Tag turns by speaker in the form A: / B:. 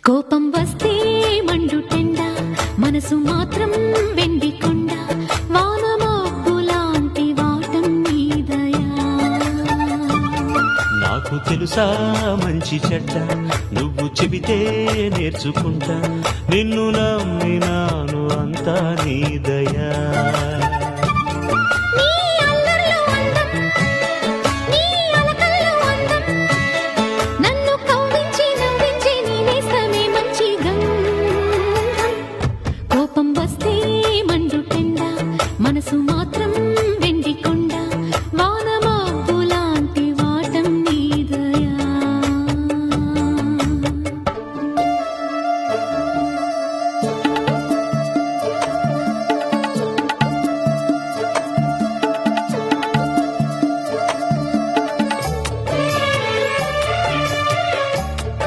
A: కోపం వస్తే మండుటెండ, మనసు మాత్రం వెండి కొండ, వానమబ్బులాంటి వాటం నీదయా.
B: నాకు తెలుసా మంచి చెడ్డ, నువ్వు చెబితే నేర్చుకుంటా, నిన్ను నమ్మినాను అంతా నీదయా.